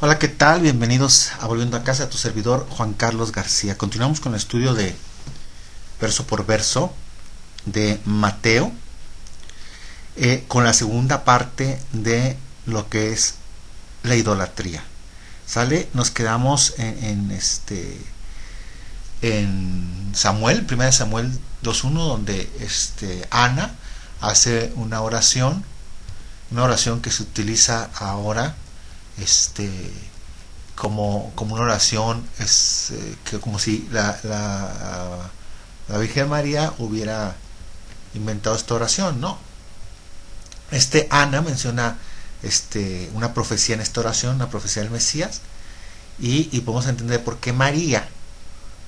Hola, ¿qué tal? Bienvenidos a Volviendo a Casa, tu servidor Juan Carlos García. Continuamos con el estudio de verso por verso de Mateo, con la segunda parte de lo que es la idolatría. ¿Sale? Nos quedamos en Samuel, 1 Samuel 2.1, donde Ana hace una oración que se utiliza ahora como una oración, que como si la Virgen María hubiera inventado esta oración. No, Ana menciona una profecía en esta oración, una profecía del Mesías, y podemos entender por qué María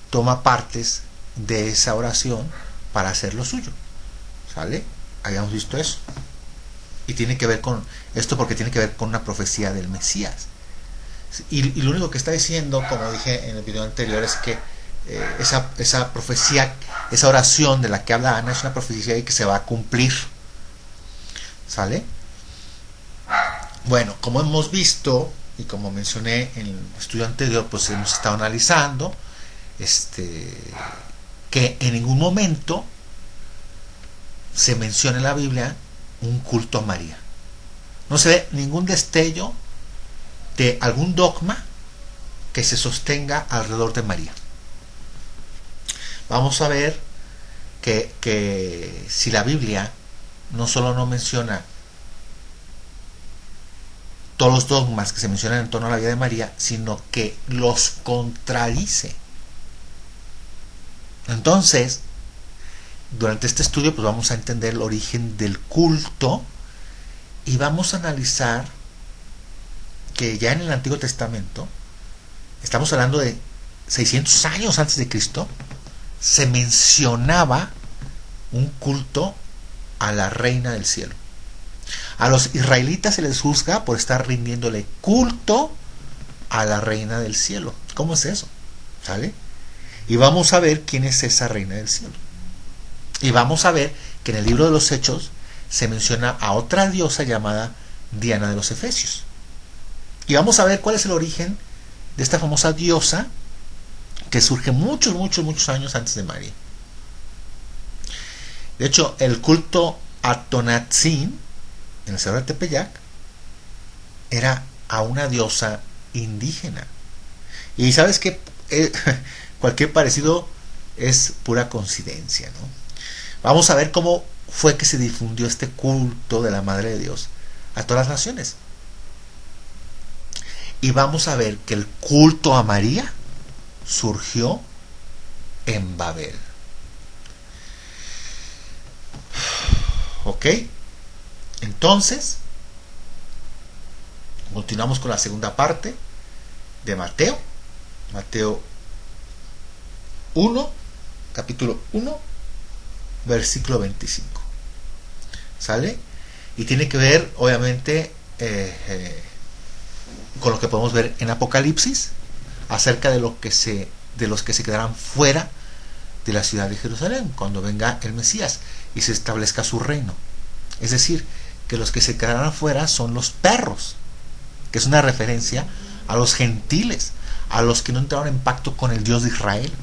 toma partes de esa oración para hacer lo suyo. ¿Sale? Habíamos visto eso. Y tiene que ver con esto porque tiene que ver con una profecía del Mesías. Y lo único que está diciendo, como dije en el video anterior, es que esa profecía, esa oración de la que habla Ana, es una profecía que se va a cumplir. ¿Sale? Bueno, como hemos visto y como mencioné en el estudio anterior, pues hemos estado analizando que en ningún momento se menciona en la Biblia un culto a María. No se ve ningún destello de algún dogma que se sostenga alrededor de María. Vamos a ver que si la Biblia no solo no menciona todos los dogmas que se mencionan en torno a la vida de María, sino que los contradice. Entonces, durante este estudio pues vamos a entender el origen del culto y vamos a analizar que ya en el Antiguo Testamento, estamos hablando de 600 años antes de Cristo, se mencionaba un culto a la reina del cielo. A los israelitas se les juzga por estar rindiéndole culto a la reina del cielo. ¿Cómo es eso? ¿Sale? Y vamos a ver quién es esa reina del cielo. Y vamos a ver que en el libro de los Hechos se menciona a otra diosa llamada Diana de los Efesios. Y vamos a ver cuál es el origen de esta famosa diosa que surge muchos años antes de María. De hecho, el culto a Tonatzin en el Cerro de Tepeyac era a una diosa indígena. Y sabes que cualquier parecido es pura coincidencia, ¿no? Vamos a ver cómo fue que se difundió este culto de la Madre de Dios a todas las naciones. Y vamos a ver que el culto a María surgió en Babel. ¿Ok? Entonces, continuamos con la segunda parte de Mateo. Mateo 1, capítulo 1, versículo 25. ¿Sale? Y tiene que ver, obviamente, con lo que podemos ver en Apocalipsis acerca de los que se quedarán fuera de la ciudad de Jerusalén cuando venga el Mesías y se establezca su reino. Es decir, que los que se quedarán fuera son los perros, que es una referencia a los gentiles, a los que no entraron en pacto con el Dios de Israel,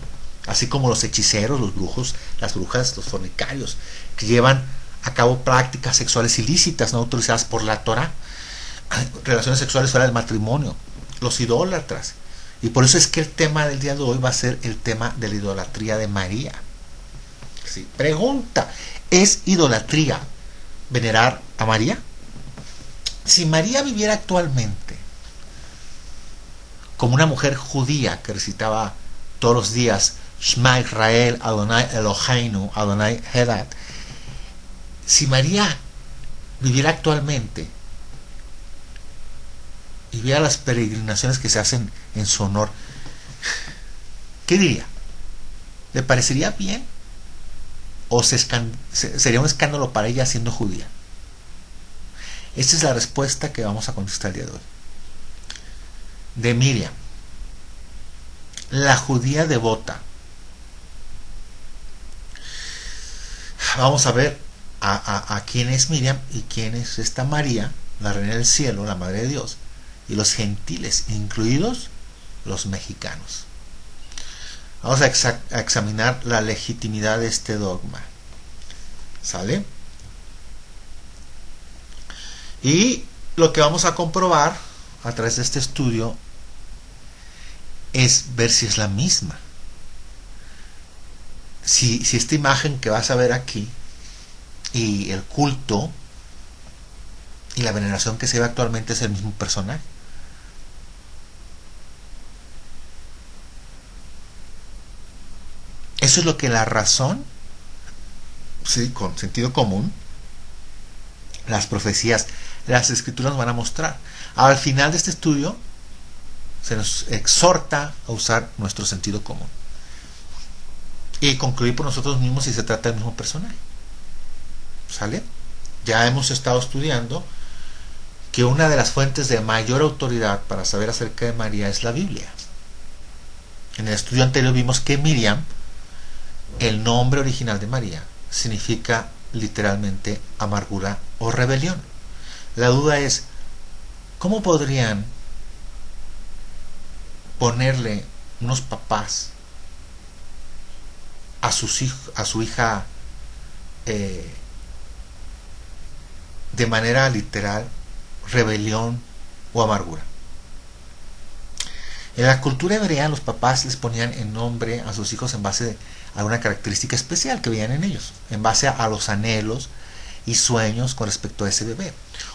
así como los hechiceros, los brujos, las brujas, los fornicarios, que llevan a cabo prácticas sexuales ilícitas no autorizadas por la Torá, relaciones sexuales fuera del matrimonio, los idólatras. Y por eso es que el tema del día de hoy va a ser el tema de la idolatría de María. Sí. Pregunta: ¿es idolatría venerar a María? Si María viviera actualmente como una mujer judía que recitaba todos los días Shema Israel, Adonai Eloheinu, Adonai Echad, si María viviera actualmente y viera las peregrinaciones que se hacen en su honor, ¿qué diría? ¿Le parecería bien? ¿O sería un escándalo para ella siendo judía? Esta es la respuesta que vamos a contestar el día de hoy. De Miriam, la judía devota. Vamos a ver a quién es Miriam y quién es esta María, la reina del cielo, la madre de Dios, y los gentiles, incluidos los mexicanos. Vamos a examinar la legitimidad de este dogma. ¿Sale? Y lo que vamos a comprobar a través de este estudio es ver si es la misma. Si esta imagen que vas a ver aquí y el culto y la veneración que se ve actualmente es el mismo personaje. Eso es lo que la razón, sí, con sentido común, las profecías, las escrituras nos van a mostrar. Al final de este estudio se nos exhorta a usar nuestro sentido común y concluir por nosotros mismos si se trata del mismo personaje. ¿Sale? Ya hemos estado estudiando que una de las fuentes de mayor autoridad para saber acerca de María es la Biblia. En el estudio anterior vimos que Miriam, el nombre original de María, significa literalmente amargura o rebelión. La duda es, ¿cómo podrían ponerle unos papás a su hija de manera literal rebelión o amargura? En la cultura hebrea los papás les ponían el nombre a sus hijos en base a una característica especial que veían en ellos, en base a los anhelos y sueños con respecto a ese bebé.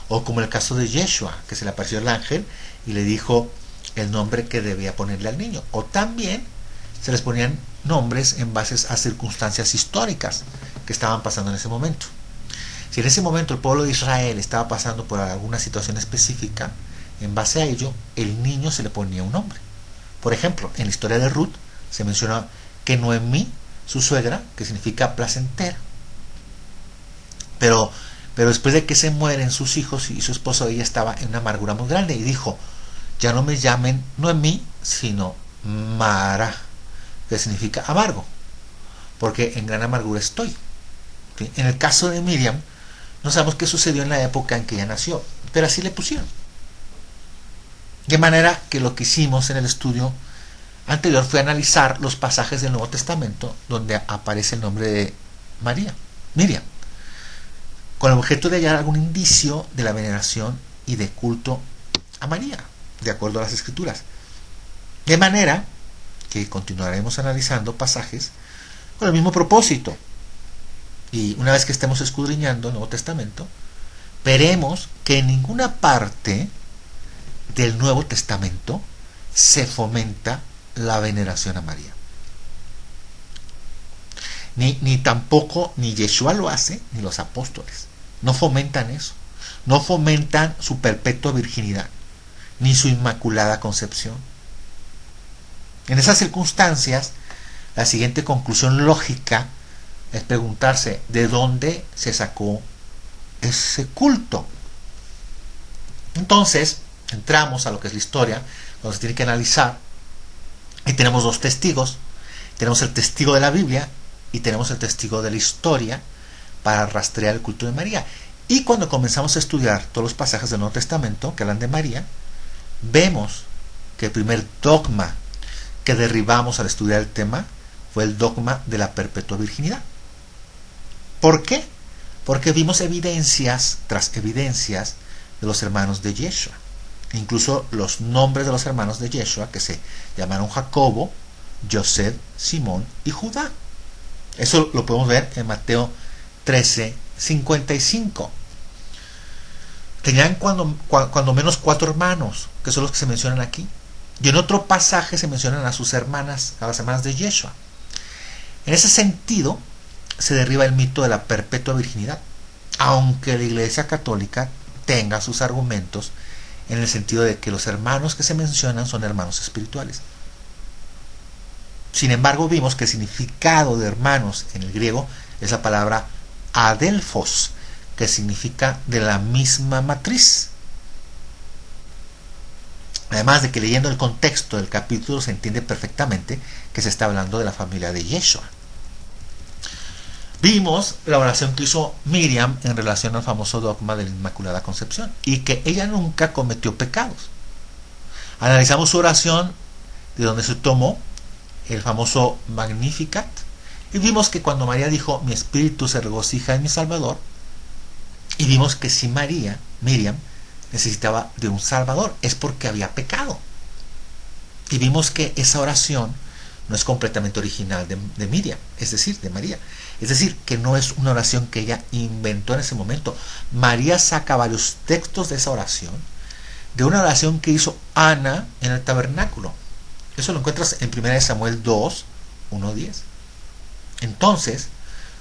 O como el caso de Yeshua, que se le apareció el ángel y le dijo el nombre que debía ponerle al niño. O también se les ponían nombres en base a circunstancias históricas que estaban pasando en ese momento. Si en ese momento el pueblo de Israel estaba pasando por alguna situación específica, en base a ello, el niño se le ponía un nombre. Por ejemplo, en la historia de Ruth se menciona que Noemí, su suegra, que significa placentera, pero después de que se mueren sus hijos y su esposo, ella estaba en una amargura muy grande y dijo, ya no me llamen Noemí, sino Mara, que significa amargo, porque en gran amargura estoy. ¿Sí? En el caso de Miriam, no sabemos qué sucedió en la época en que ella nació, pero así le pusieron. De manera que lo que hicimos en el estudio anterior fue analizar los pasajes del Nuevo Testamento donde aparece el nombre de Miriam, con el objeto de hallar algún indicio de la veneración y de culto a María, de acuerdo a las Escrituras. De manera que continuaremos analizando pasajes con el mismo propósito. Y una vez que estemos escudriñando el Nuevo Testamento, veremos que en ninguna parte del Nuevo Testamento se fomenta la veneración a María. Ni tampoco ni Yeshua lo hace, ni los apóstoles. No fomentan eso. No fomentan su perpetua virginidad, ni su inmaculada concepción. En esas circunstancias, la siguiente conclusión lógica es preguntarse de dónde se sacó ese culto. Entonces, entramos a lo que es la historia, donde se tiene que analizar, y tenemos dos testigos. Tenemos el testigo de la Biblia y tenemos el testigo de la historia para rastrear el culto de María. Y cuando comenzamos a estudiar todos los pasajes del Nuevo Testamento que hablan de María, vemos que el primer dogma que derribamos al estudiar el tema fue el dogma de la perpetua virginidad. ¿Por qué? Porque vimos evidencias tras evidencias de los hermanos de Yeshua. Incluso los nombres de los hermanos de Yeshua, que se llamaron Jacobo, José, Simón y Judá. Eso lo podemos ver en Mateo 13:55. Tenían cuando menos 4 hermanos, que son los que se mencionan aquí. Y en otro pasaje se mencionan a sus hermanas, a las hermanas de Yeshua. En ese sentido, se derriba el mito de la perpetua virginidad, aunque la Iglesia Católica tenga sus argumentos en el sentido de que los hermanos que se mencionan son hermanos espirituales. Sin embargo, vimos que el significado de hermanos en el griego es la palabra adelphos, que significa de la misma matriz. Además de que leyendo el contexto del capítulo se entiende perfectamente que se está hablando de la familia de Yeshua. Vimos la oración que hizo Miriam en relación al famoso dogma de la Inmaculada Concepción y que ella nunca cometió pecados. Analizamos su oración, de donde se tomó el famoso Magnificat, y vimos que cuando María dijo, mi espíritu se regocija en mi Salvador, y vimos que si Miriam, necesitaba de un Salvador, es porque había pecado. Y vimos que esa oración no es completamente original de Miriam, es decir, de María. Es decir, que no es una oración que ella inventó en ese momento. María saca varios textos de esa oración, de una oración que hizo Ana en el tabernáculo. Eso lo encuentras en 1 Samuel 2, 1-10. Entonces,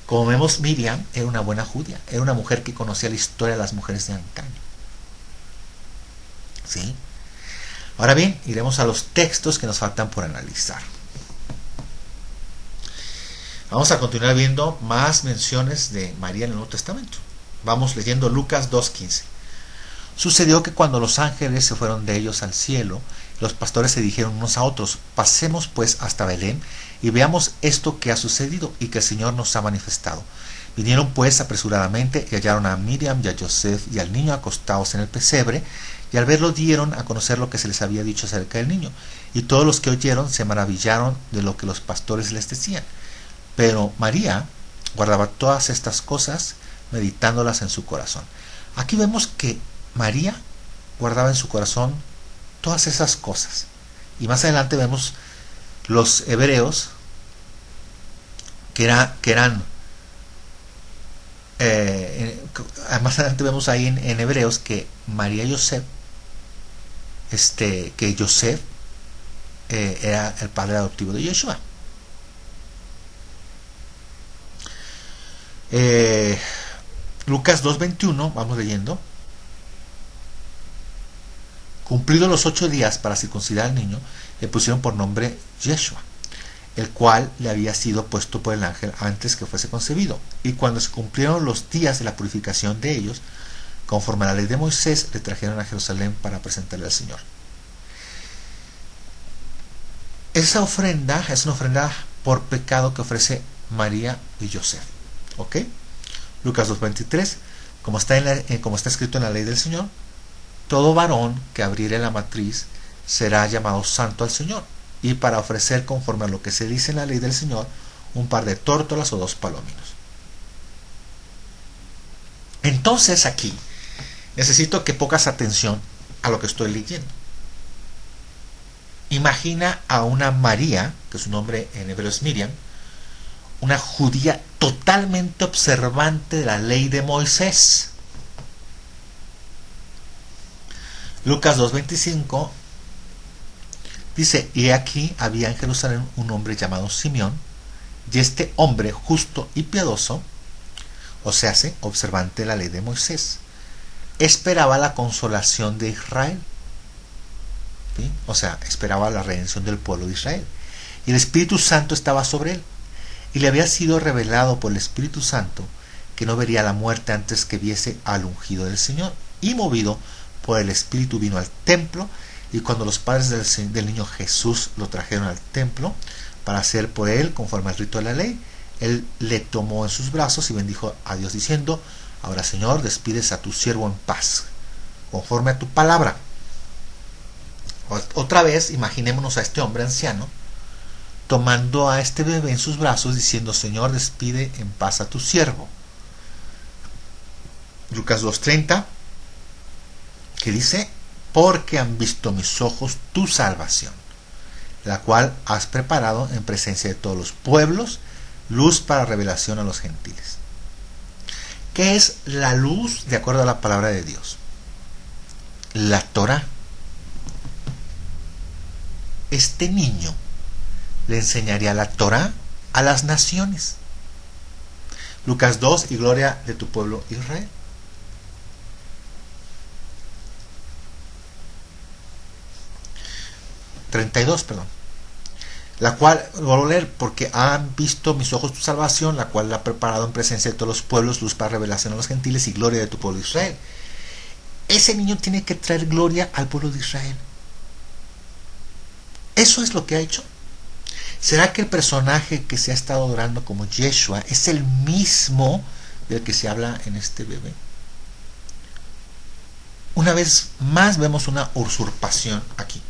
como vemos, Miriam era una buena judía, era una mujer que conocía la historia de las mujeres de antaño. ¿Sí? Ahora bien, iremos a los textos que nos faltan por analizar. Vamos a continuar viendo más menciones de María en el Nuevo Testamento. Vamos leyendo Lucas 2:15. Sucedió que cuando los ángeles se fueron de ellos al cielo, los pastores se dijeron unos a otros, pasemos pues hasta Belén y veamos esto que ha sucedido y que el Señor nos ha manifestado. Vinieron pues apresuradamente y hallaron a Miriam y a Joseph y al niño acostados en el pesebre, y al verlo dieron a conocer lo que se les había dicho acerca del niño. Y todos los que oyeron se maravillaron de lo que los pastores les decían. Pero María guardaba todas estas cosas, meditándolas en su corazón. Aquí vemos que María guardaba en su corazón todas esas cosas. Y más adelante vemos los hebreos que eran más adelante vemos ahí en Hebreos que María y Joseph, que Joseph era el padre adoptivo de Yeshua. Lucas 2:21, vamos leyendo. Cumplidos los 8 días para circuncidar al niño, le pusieron por nombre Yeshua, el cual le había sido puesto por el ángel antes que fuese concebido. Y cuando se cumplieron los días de la purificación de ellos, conforme a la ley de Moisés, le trajeron a Jerusalén para presentarle al Señor. Esa ofrenda es una ofrenda por pecado que ofrece María y Joseph. ¿Ok? Lucas 2:23, como está escrito en la ley del Señor, todo varón que abriere la matriz será llamado santo al Señor, y para ofrecer conforme a lo que se dice en la ley del Señor, un par de tórtolas o 2 palominos. Entonces aquí necesito que pongas atención a lo que estoy leyendo. Imagina a una María, que su nombre en hebreo es Miriam, una judía totalmente observante de la ley de Moisés. Lucas 2:25 dice, y aquí había en Jerusalén un hombre llamado Simeón, y este hombre justo y piadoso, o sea, observante de la ley de Moisés, esperaba la consolación de Israel. ¿Sí? O sea, esperaba la redención del pueblo de Israel. Y el Espíritu Santo estaba sobre él. Y le había sido revelado por el Espíritu Santo que no vería la muerte antes que viese al ungido del Señor. Y movido por el Espíritu vino al templo. Y cuando los padres del niño Jesús lo trajeron al templo para hacer por él conforme al rito de la ley, él le tomó en sus brazos y bendijo a Dios diciendo, ahora Señor, despides a tu siervo en paz, conforme a tu palabra. Otra vez, imaginémonos a este hombre anciano tomando a este bebé en sus brazos diciendo, Señor, despide en paz a tu siervo. Lucas 2:30, que dice, porque han visto mis ojos tu salvación, la cual has preparado en presencia de todos los pueblos, luz para revelación a los gentiles. ¿Qué es la luz de acuerdo a la palabra de Dios? La Torá. Este niño le enseñaría la Torá a las naciones. Lucas 2, y gloria de tu pueblo Israel. La cual, vuelvo a leer, porque han visto mis ojos tu salvación, la cual la ha preparado en presencia de todos los pueblos, luz para revelación a los gentiles y gloria de tu pueblo Israel. Ese niño tiene que traer gloria al pueblo de Israel. Eso es lo que ha hecho. ¿Será que el personaje que se ha estado adorando como Yeshua es el mismo del que se habla en este bebé? Una vez más vemos una usurpación aquí.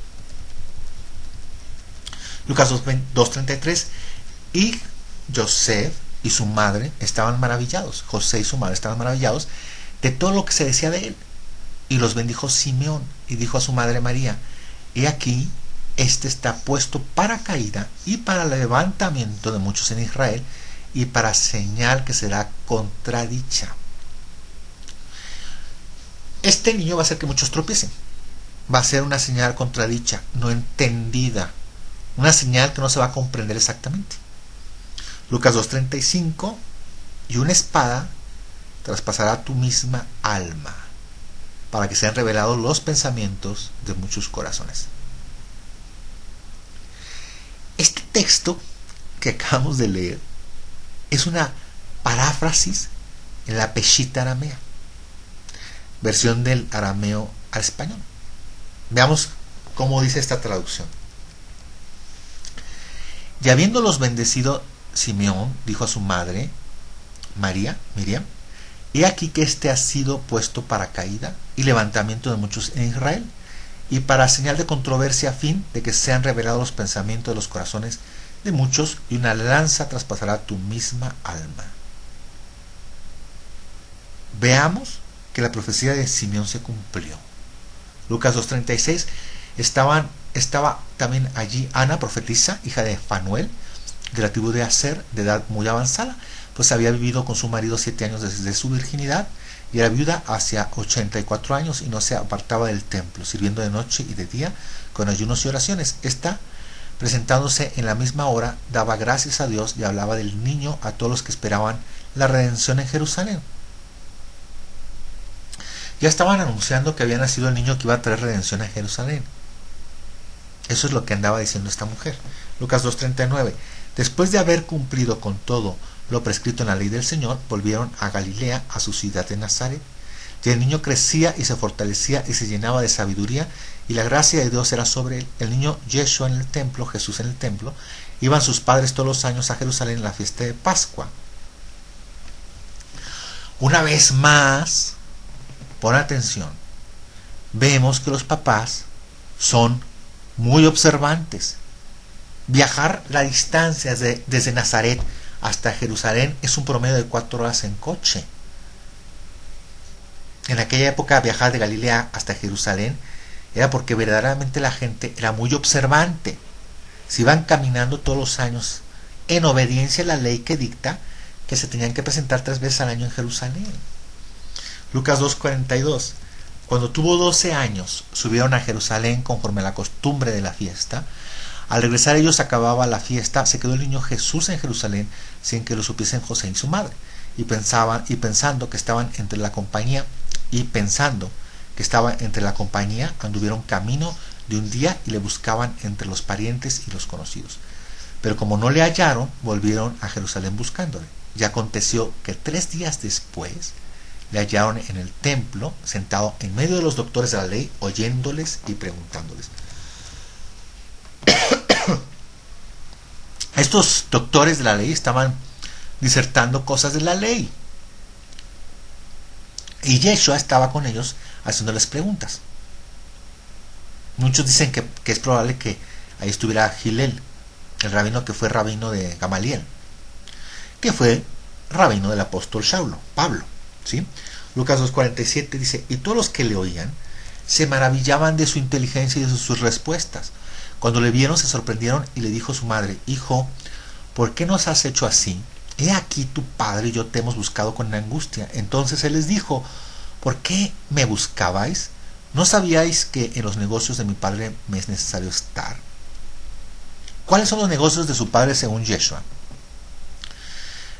Lucas 2:33. Y José y su madre estaban maravillados. José y su madre estaban maravillados de todo lo que se decía de él. Y los bendijo Simeón y dijo a su madre María: he aquí, este está puesto para caída y para levantamiento de muchos en Israel, y para señal que será contradicha. Este niño va a hacer que muchos tropiecen. Va a ser una señal contradicha, no entendida. Una señal que no se va a comprender exactamente. Lucas 2:35. Y una espada traspasará tu misma alma, para que sean revelados los pensamientos de muchos corazones. Este texto que acabamos de leer es una paráfrasis en la Peshita aramea, versión del arameo al español. Veamos cómo dice esta traducción. Y habiéndolos bendecido, Simeón dijo a su madre María, Miriam: he aquí que este ha sido puesto para caída y levantamiento de muchos en Israel, y para señal de controversia, a fin de que sean revelados los pensamientos de los corazones de muchos, y una lanza traspasará tu misma alma. Veamos que la profecía de Simeón se cumplió. Lucas 2:36. Estaba también allí Ana, profetisa, hija de Fanuel, de la tribu de Aser, de edad muy avanzada, pues había vivido con su marido 7 años desde su virginidad, y era viuda hacia 84 años, y no se apartaba del templo, sirviendo de noche y de día con ayunos y oraciones. Esta, presentándose en la misma hora, daba gracias a Dios y hablaba del niño a todos los que esperaban la redención en Jerusalén. Ya estaban anunciando que había nacido el niño que iba a traer redención a Jerusalén. Eso es lo que andaba diciendo esta mujer. Lucas 2:39. Después de haber cumplido con todo lo prescrito en la ley del Señor, volvieron a Galilea, a su ciudad de Nazaret. Y el niño crecía y se fortalecía y se llenaba de sabiduría, y la gracia de Dios era sobre él. El niño Yeshua en el templo, Jesús en el templo. Iban sus padres todos los años a Jerusalén en la fiesta de Pascua. Una vez más, pon atención, vemos que los papás son muy observantes. Viajar la distancia desde Nazaret hasta Jerusalén es un promedio de 4 horas en coche. En aquella época, viajar de Galilea hasta Jerusalén era porque verdaderamente la gente era muy observante. Se iban caminando todos los años en obediencia a la ley que dicta que se tenían que presentar 3 veces al año en Jerusalén. Lucas 2:42. Cuando tuvo 12 años, subieron a Jerusalén conforme a la costumbre de la fiesta. Al regresar ellos, acababa la fiesta, se quedó el niño Jesús en Jerusalén sin que lo supiesen José y su madre. Y pensando que estaban entre la compañía, anduvieron camino de un día y le buscaban entre los parientes y los conocidos. Pero como no le hallaron, volvieron a Jerusalén buscándole. Y aconteció que 3 días después le hallaron en el templo, sentado en medio de los doctores de la ley, oyéndoles y preguntándoles. Estos doctores de la ley estaban disertando cosas de la ley, y Yeshua estaba con ellos haciéndoles preguntas. Muchos dicen que es probable que ahí estuviera Gilel, el rabino que fue rabino de Gamaliel, que fue rabino del apóstol Pablo, ¿sí? Lucas 2:47 dice: y todos los que le oían se maravillaban de su inteligencia y de sus respuestas. Cuando le vieron, se sorprendieron, y le dijo su madre: hijo, ¿por qué nos has hecho así? He aquí tu padre y yo te hemos buscado con angustia. Entonces él les dijo: ¿por qué me buscabais? ¿No sabíais que en los negocios de mi padre me es necesario estar? ¿Cuáles son los negocios de su padre según Yeshua?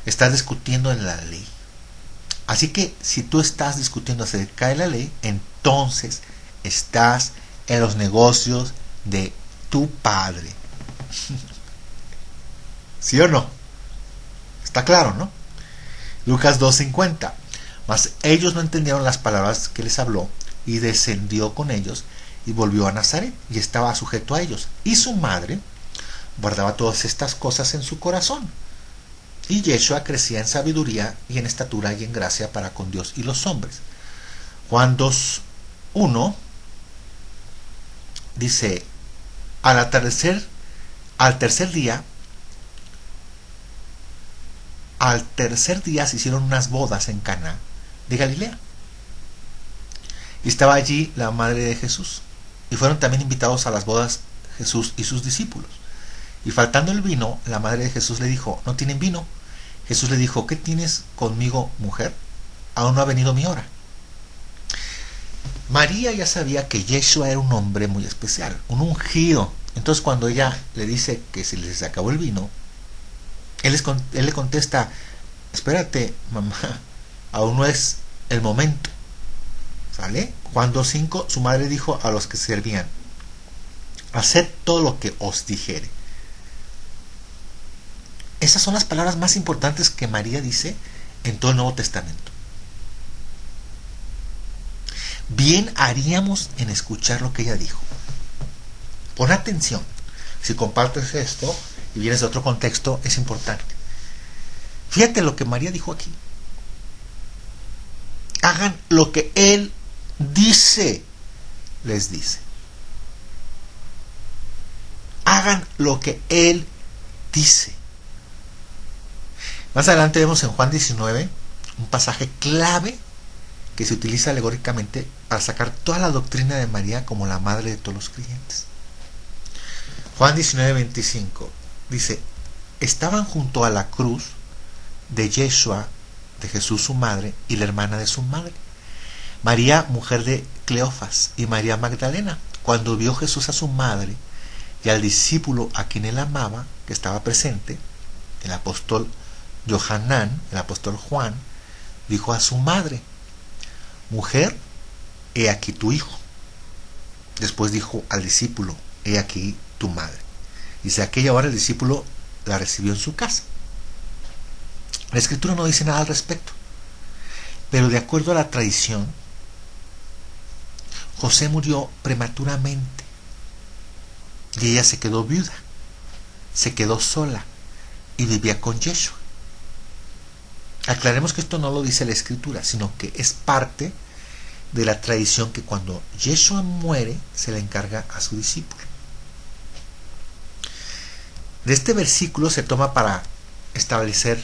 Estás discutiendo en la ley. Así que si tú estás discutiendo acerca de la ley, entonces estás en los negocios de tu padre. ¿Sí o no? Está claro, ¿no? Lucas 2:50. Mas ellos no entendieron las palabras que les habló, y descendió con ellos y volvió a Nazaret, y estaba sujeto a ellos. Y su madre guardaba todas estas cosas en su corazón. Y Yeshua crecía en sabiduría y en estatura y en gracia para con Dios y los hombres. Juan 2:1 dice: al atardecer Al tercer día, se hicieron unas bodas en Caná de Galilea. Y estaba allí la madre de Jesús. Y fueron también invitados a las bodas Jesús y sus discípulos. Y faltando el vino, la madre de Jesús le dijo: ¿no tienen vino? Jesús le dijo: ¿qué tienes conmigo, mujer? Aún no ha venido mi hora. María ya sabía que Yeshua era un hombre muy especial, un ungido. Entonces cuando ella le dice que se les acabó el vino, él le contesta: espérate, mamá, aún no es el momento. ¿Sale? Juan 2:5, su madre dijo a los que servían: haced todo lo que os dijere. Esas son las palabras más importantes que María dice en todo el Nuevo Testamento. Bien haríamos en escuchar lo que ella dijo. Pon atención. Si compartes esto y vienes de otro contexto, es importante. Fíjate lo que María dijo aquí. Hagan lo que Él dice, les dice. Hagan lo que Él dice. Más adelante vemos en Juan 19 un pasaje clave que se utiliza alegóricamente para sacar toda la doctrina de María como la madre de todos los creyentes. Juan 19:25 dice: estaban junto a la cruz de Yeshua, de Jesús su madre, y la hermana de su madre, María, mujer de Cleofas, y María Magdalena. Cuando vio Jesús a su madre y al discípulo a quien él amaba, que estaba presente, el apóstol Johanán, el apóstol Juan, dijo a su madre: mujer, he aquí tu hijo. Después dijo al discípulo: he aquí tu madre. Dice: aquella hora el discípulo la recibió en su casa. La escritura no dice nada al respecto, pero de acuerdo a la tradición, José murió prematuramente y ella se quedó viuda, se quedó sola y vivía con Yeshua. Aclaremos que esto no lo dice la escritura, sino que es parte de la tradición que cuando Yeshua muere se le encarga a su discípulo. De este versículo se toma para establecer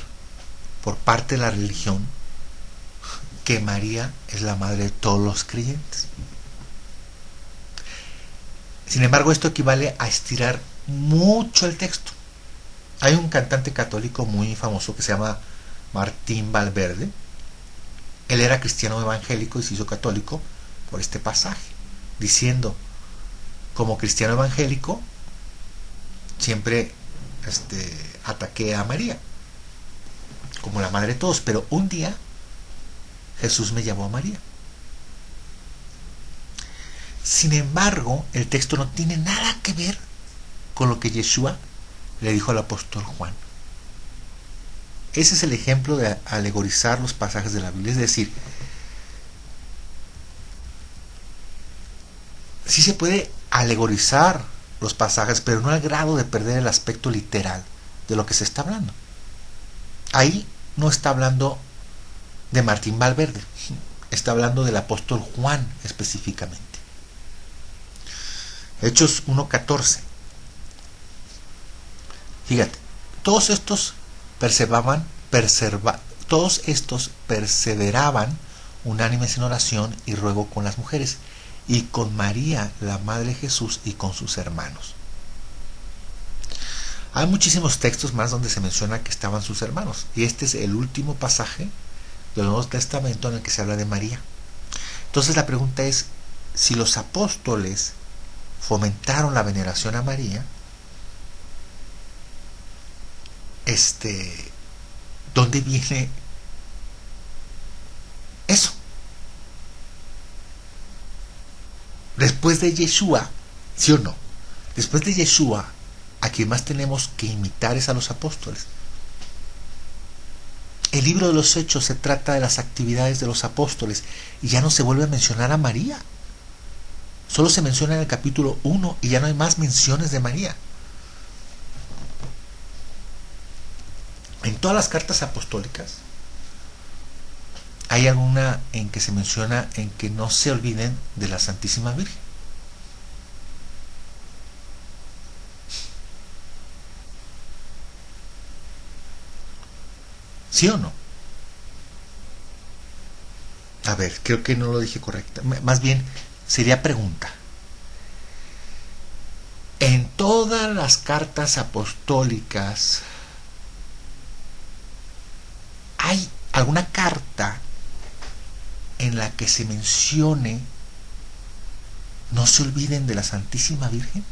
por parte de la religión que María es la madre de todos los creyentes. Sin embargo, esto equivale a estirar mucho el texto. Hay un cantante católico muy famoso que se llama Martín Valverde. Él era cristiano evangélico y se hizo católico por este pasaje, diciendo: como cristiano evangélico siempre ataqué a María como la madre de todos, pero un día Jesús me llamó a María. Sin embargo, el texto no tiene nada que ver con lo que Yeshua le dijo al apóstol Juan. Ese es el ejemplo de alegorizar los pasajes de la Biblia. Es decir, sí se puede alegorizar los pasajes, pero no al grado de perder el aspecto literal de lo que se está hablando. Ahí no está hablando de Martín Valverde, está hablando del apóstol Juan específicamente. Hechos 1:14. Fíjate, todos estos perseveraban unánimes en oración y ruego con las mujeres, y con María, la madre de Jesús, y con sus hermanos. Hay muchísimos textos más donde se menciona que estaban sus hermanos, y este es el último pasaje del Nuevo Testamento en el que se habla de María. Entonces la pregunta es: si los apóstoles fomentaron la veneración a María, ¿dónde viene eso? Después de Yeshua, ¿sí o no? Después de Yeshua, a quien más tenemos que imitar es a los apóstoles. El libro de los Hechos se trata de las actividades de los apóstoles y ya no se vuelve a mencionar a María. Solo se menciona en el capítulo 1 y ya no hay más menciones de María. En todas las cartas apostólicas hay alguna en que se menciona en que no se olviden de la Santísima Virgen. ¿Sí o no? A ver, creo que no lo dije correcto. Más bien, sería pregunta. En todas las cartas apostólicas, ¿hay alguna carta en la que se mencione no se olviden de la Santísima Virgen?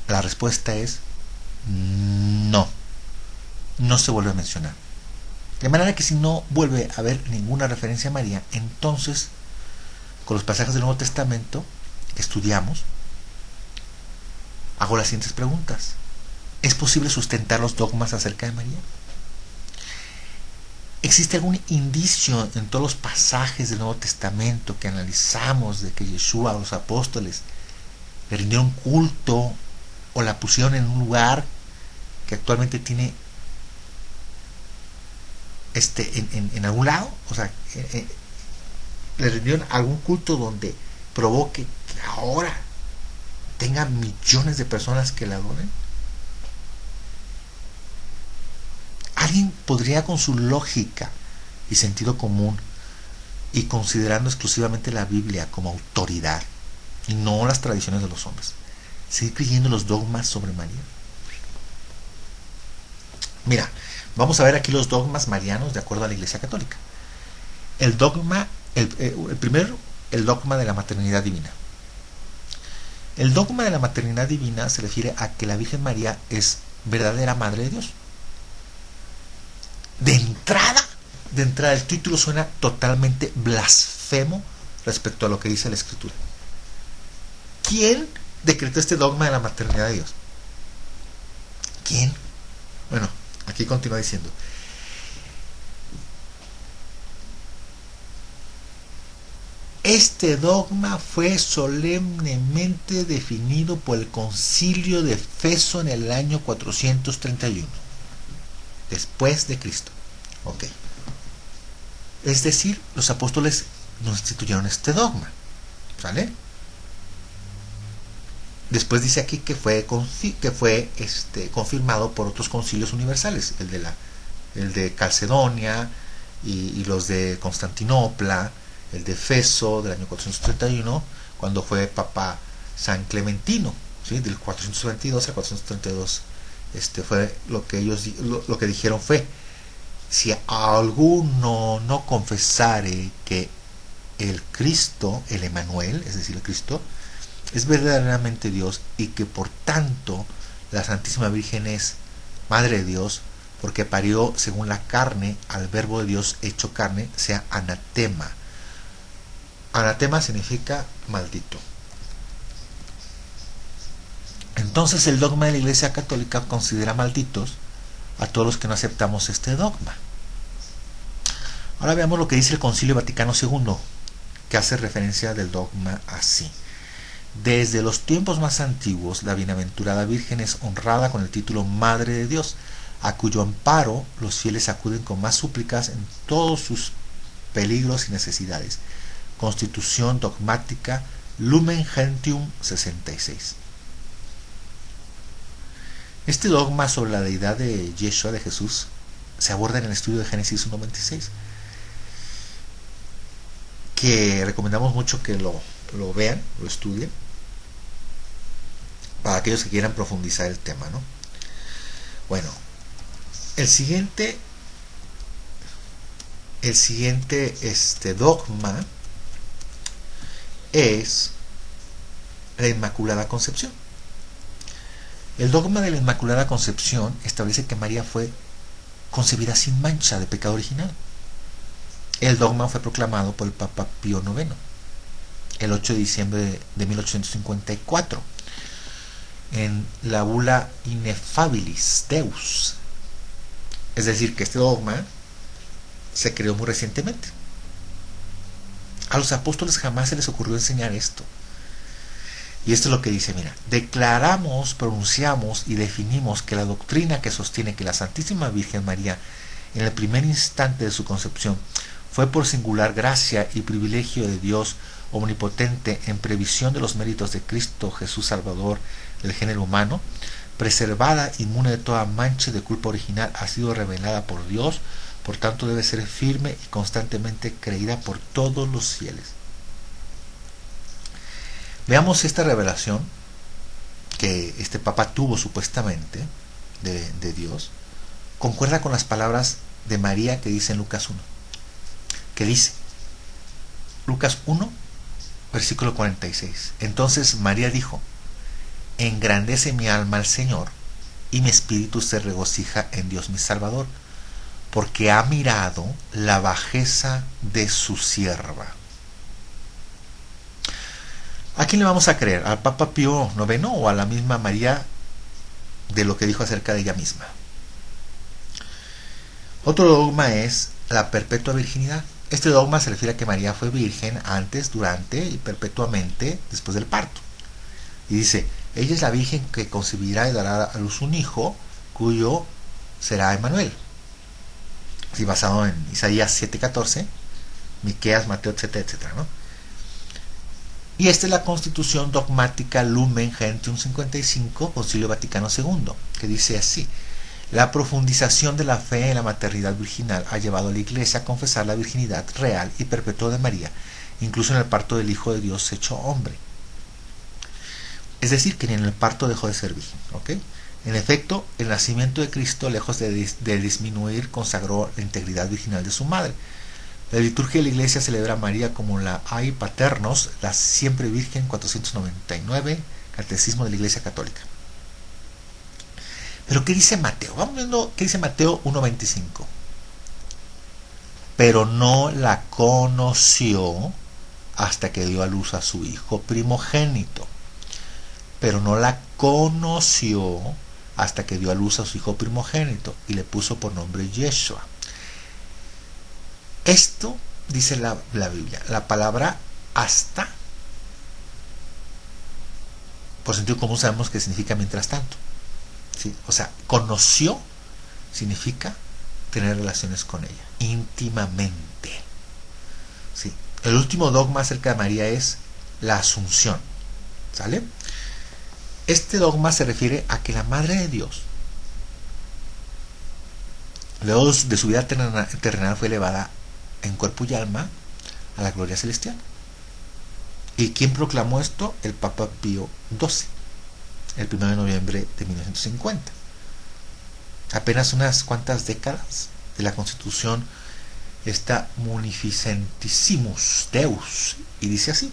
La respuesta es no, no se vuelve a mencionar. De manera que si no vuelve a haber ninguna referencia a María, entonces con los pasajes del Nuevo Testamento que estudiamos, hago las siguientes preguntas. ¿Es posible sustentar los dogmas acerca de María? ¿Existe algún indicio en todos los pasajes del Nuevo Testamento que analizamos de que Yeshua o los apóstoles le rindieron culto o la pusieron en un lugar que actualmente tiene en algún lado? O sea, le rindieron algún culto donde provoque que ahora tenga millones de personas que la adoren. Alguien podría, con su lógica y sentido común y considerando exclusivamente la Biblia como autoridad y no las tradiciones de los hombres, seguir creyendo los dogmas sobre María. Mira, vamos a ver aquí los dogmas marianos de acuerdo a la Iglesia Católica. El dogma, el primero, el dogma de la maternidad divina. El dogma de la maternidad divina se refiere a que la Virgen María es verdadera Madre de Dios. De entrada, el título suena totalmente blasfemo respecto a lo que dice la Escritura. ¿Quién decretó este dogma de la maternidad de Dios? ¿Quién? Bueno, aquí continúa diciendo: este dogma fue solemnemente definido por el Concilio de Éfeso en el año 431 después de Cristo. Ok. Es decir, los apóstoles no instituyeron este dogma. ¿Sale? Después dice aquí que fue confirmado por otros concilios universales, el de Calcedonia y los de Constantinopla, el de Éfeso del año 431, cuando fue Papa San Clementino, ¿sí? Del 422 al 432. Fue lo que ellos lo que dijeron fue: si alguno no confesare que el Cristo, el Emanuel, es decir, el Cristo, es verdaderamente Dios, y que por tanto la Santísima Virgen es Madre de Dios, porque parió según la carne al Verbo de Dios hecho carne, sea anatema. Anatema significa maldito. Entonces el dogma de la Iglesia Católica considera malditos a todos los que no aceptamos este dogma. Ahora veamos lo que dice el Concilio Vaticano II, que hace referencia del dogma así: desde los tiempos más antiguos, la bienaventurada Virgen es honrada con el título Madre de Dios, a cuyo amparo los fieles acuden con más súplicas en todos sus peligros y necesidades. Constitución dogmática Lumen Gentium 66. Este dogma sobre la deidad de Yeshua, de Jesús, se aborda en el estudio de Génesis 1:26, que recomendamos mucho que lo vean, lo estudien, para aquellos que quieran profundizar el tema, ¿no? Bueno, el siguiente dogma es la Inmaculada Concepción. El dogma de la Inmaculada Concepción establece que María fue concebida sin mancha de pecado original. El dogma fue proclamado por el Papa Pío IX el 8 de diciembre de 1854 en la bula Ineffabilis Deus. Es decir, que este dogma se creó muy recientemente. A los apóstoles jamás se les ocurrió enseñar esto. Y esto es lo que dice: mira, declaramos, pronunciamos y definimos que la doctrina que sostiene que la Santísima Virgen María, en el primer instante de su concepción, fue por singular gracia y privilegio de Dios omnipotente, en previsión de los méritos de Cristo Jesús Salvador del género humano, preservada, inmune de toda mancha de culpa original, ha sido revelada por Dios, por tanto debe ser firme y constantemente creída por todos los fieles. Veamos esta revelación que este Papa tuvo supuestamente de Dios, concuerda con las palabras de María que dice en Lucas 1, que dice, Lucas 1, versículo 46, entonces María dijo, engrandece mi alma al Señor, y mi espíritu se regocija en Dios mi Salvador, porque ha mirado la bajeza de su sierva. ¿A quién le vamos a creer? ¿Al Papa Pío IX o a la misma María de lo que dijo acerca de ella misma? Otro dogma es la perpetua virginidad. Este dogma se refiere a que María fue virgen antes, durante y perpetuamente después del parto. Y dice, ella es la virgen que concebirá y dará a luz un hijo, cuyo será Emmanuel. Sí, basado en Isaías 7:14, Miqueas, Mateo, etcétera, etcétera, ¿no? Y esta es la constitución dogmática Lumen Gentium 55, Concilio Vaticano II, que dice así, la profundización de la fe en la maternidad virginal ha llevado a la Iglesia a confesar la virginidad real y perpetua de María, incluso en el parto del Hijo de Dios hecho hombre. Es decir, que ni en el parto dejó de ser virgen, ¿ok? En efecto, el nacimiento de Cristo, lejos de disminuir, consagró la integridad virginal de su madre. La liturgia de la Iglesia celebra a María como la Ai Paternos, la siempre Virgen, 499, Catecismo de la Iglesia Católica. Pero ¿qué dice Mateo? Vamos viendo qué dice Mateo 1:25. Pero no la conoció hasta que dio a luz a su hijo primogénito. Pero no la conoció hasta que dio a luz a su hijo primogénito y le puso por nombre Yeshua. Esto dice la Biblia. La palabra hasta, por sentido común sabemos que significa mientras tanto. ¿Sí? O sea, conoció significa tener relaciones con ella, íntimamente. ¿Sí? El último dogma acerca de María es la Asunción. ¿Sale? Este dogma se refiere a que la Madre de Dios, luego de su vida terrenal, fue elevada en cuerpo y alma a la gloria celestial. ¿Y quién proclamó esto? El Papa Pío XII, el 1 de noviembre de 1950. Apenas unas cuantas décadas de la Constitución está Munificentissimus Deus, y dice así.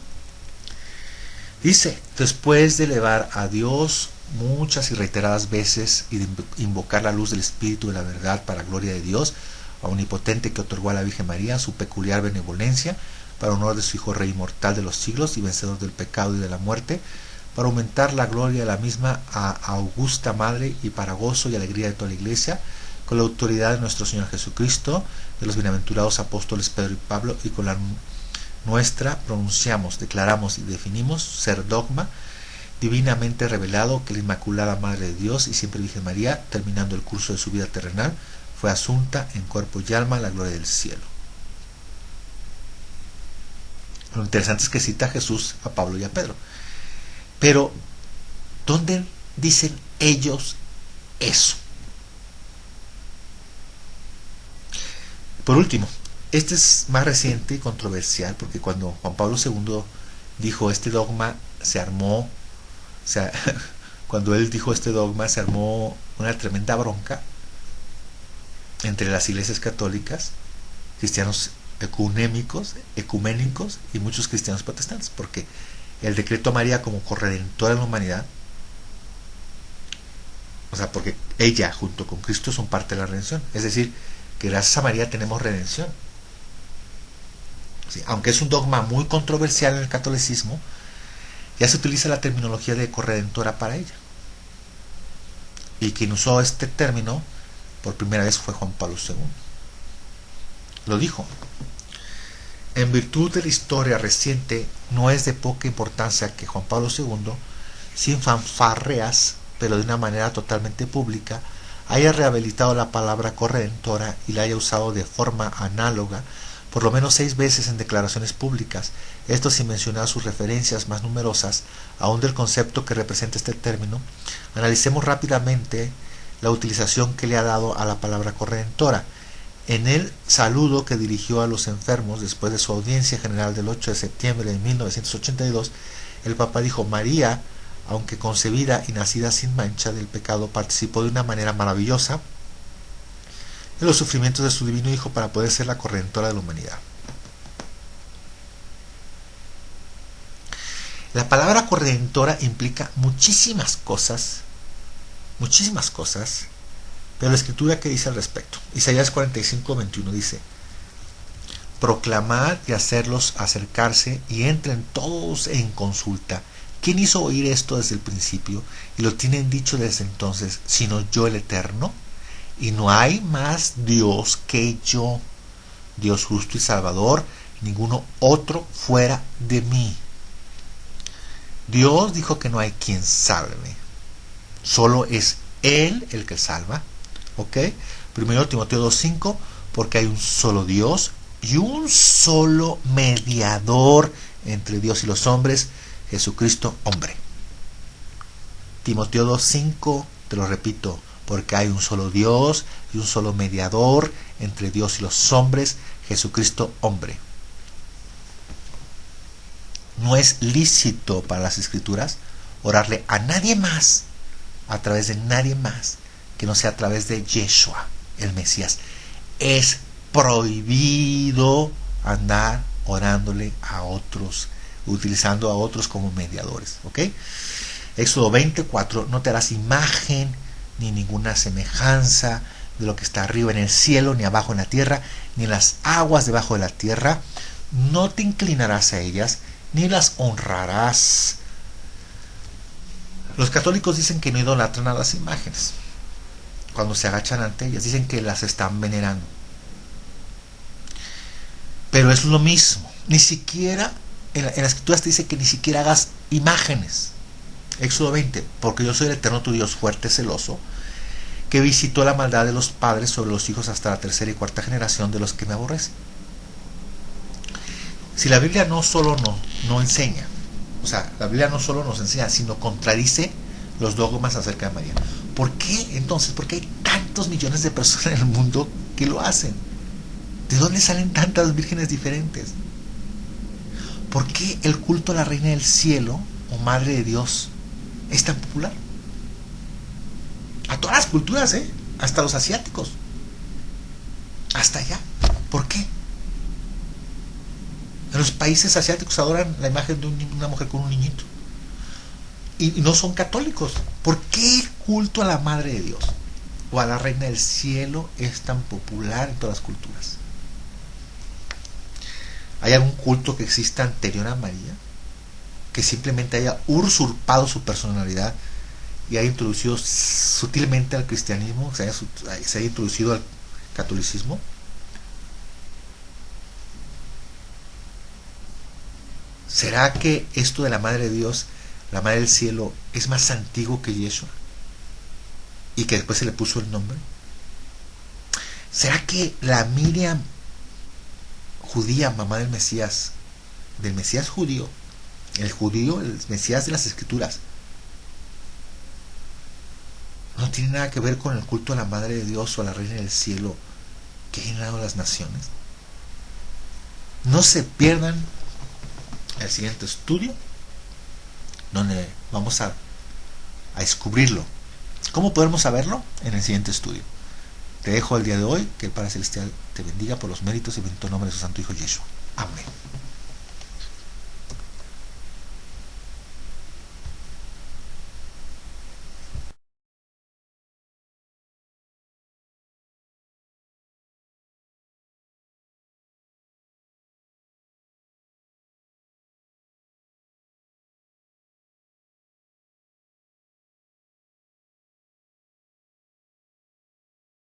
Dice, después de elevar a Dios muchas y reiteradas veces y de invocar la luz del Espíritu de la verdad para gloria de Dios, omnipotente, que otorgó a la Virgen María su peculiar benevolencia para honor de su Hijo Rey inmortal de los siglos y vencedor del pecado y de la muerte, para aumentar la gloria de la misma a augusta Madre y para gozo y alegría de toda la Iglesia, con la autoridad de nuestro Señor Jesucristo, de los bienaventurados apóstoles Pedro y Pablo, y con la nuestra pronunciamos, declaramos y definimos ser dogma divinamente revelado que la Inmaculada Madre de Dios y siempre Virgen María, terminando el curso de su vida terrenal, fue asunta en cuerpo y alma a la gloria del cielo. Lo interesante es que cita a Jesús, a Pablo y a Pedro. Pero, ¿dónde dicen ellos eso? Por último, este es más reciente y controversial, porque cuando Juan Pablo II dijo este dogma, se armó, cuando él dijo este dogma, se armó una tremenda bronca entre las iglesias católicas, cristianos ecuménicos y muchos cristianos protestantes, porque el decreto a María como corredentora de la humanidad, o sea, porque ella junto con Cristo son parte de la redención, es decir, que gracias a María tenemos redención. ¿Sí? Aunque es un dogma muy controversial en el catolicismo, ya se utiliza la terminología de corredentora para ella. Y quien usó este término por primera vez fue Juan Pablo II. Lo dijo: en virtud de la historia reciente, no es de poca importancia que Juan Pablo II, sin fanfarreas, pero de una manera totalmente pública, haya rehabilitado la palabra corredentora y la haya usado de forma análoga por lo menos 6 veces en declaraciones públicas, esto sin mencionar sus referencias más numerosas, aún del concepto que representa este término. Analicemos rápidamente la utilización que le ha dado a la palabra corredentora. En el saludo que dirigió a los enfermos después de su audiencia general del 8 de septiembre de 1982, el Papa dijo: María, aunque concebida y nacida sin mancha del pecado, participó de una manera maravillosa en los sufrimientos de su divino Hijo para poder ser la corredentora de la humanidad. La palabra corredentora implica muchísimas cosas, pero la Escritura, ¿qué dice al respecto? Isaías 45:21 dice: proclamad y hacerlos acercarse y entren todos en consulta. ¿Quién hizo oír esto desde el principio y lo tienen dicho desde entonces, sino yo el Eterno? Y no hay más Dios que yo, Dios justo y salvador, ninguno otro fuera de mí. Dios dijo que no hay quien salve, solo es Él el que salva. ¿Ok? 1 Timoteo 2:5, porque hay un solo Dios y un solo mediador entre Dios y los hombres, Jesucristo hombre. Timoteo 2:5, te lo repito, porque hay un solo Dios y un solo mediador entre Dios y los hombres, Jesucristo hombre. No es lícito para las Escrituras orarle a nadie más, a través de nadie más, que no sea a través de Yeshua, el Mesías. Es prohibido andar orándole a otros, utilizando a otros como mediadores. ¿Ok? Éxodo 24, no te harás imagen ni ninguna semejanza de lo que está arriba en el cielo, ni abajo en la tierra, ni en las aguas debajo de la tierra. No te inclinarás a ellas, ni las honrarás. Los católicos dicen que no idolatran a las imágenes cuando se agachan ante ellas, dicen que las están venerando, pero es lo mismo. Ni siquiera en la Escritura te dice que ni siquiera hagas imágenes. Éxodo 20, porque yo soy el Eterno tu Dios fuerte, celoso, que visitó la maldad de los padres sobre los hijos hasta la tercera y cuarta generación de los que me aborrecen. Si la Biblia no solo no enseña, o sea, la Biblia no solo nos enseña, sino contradice los dogmas acerca de María. ¿Por qué entonces? ¿Por qué hay tantos millones de personas en el mundo que lo hacen? ¿De dónde salen tantas vírgenes diferentes? ¿Por qué el culto a la Reina del Cielo o Madre de Dios es tan popular? A todas las culturas, hasta los asiáticos, hasta allá. ¿Por qué? En los países asiáticos adoran la imagen de una mujer con un niñito y no son católicos. ¿Por qué el culto a la Madre de Dios o a la Reina del Cielo es tan popular en todas las culturas? ¿Hay algún culto que exista anterior a María que simplemente haya usurpado su personalidad y haya introducido sutilmente al cristianismo, se haya introducido al catolicismo? ¿Será que esto de la Madre de Dios, la Madre del Cielo, es más antiguo que Yeshua y que después se le puso el nombre? ¿Será que la Miriam judía, mamá del Mesías judío, el Mesías de las Escrituras, no tiene nada que ver con el culto a la Madre de Dios o a la Reina del Cielo que ha llenado las naciones? No se pierdan el siguiente estudio, donde vamos a descubrirlo. ¿Cómo podemos saberlo? En el siguiente estudio. Te dejo el día de hoy, que el Padre Celestial te bendiga por los méritos y bendito nombre de su Santo Hijo Yeshua. Amén.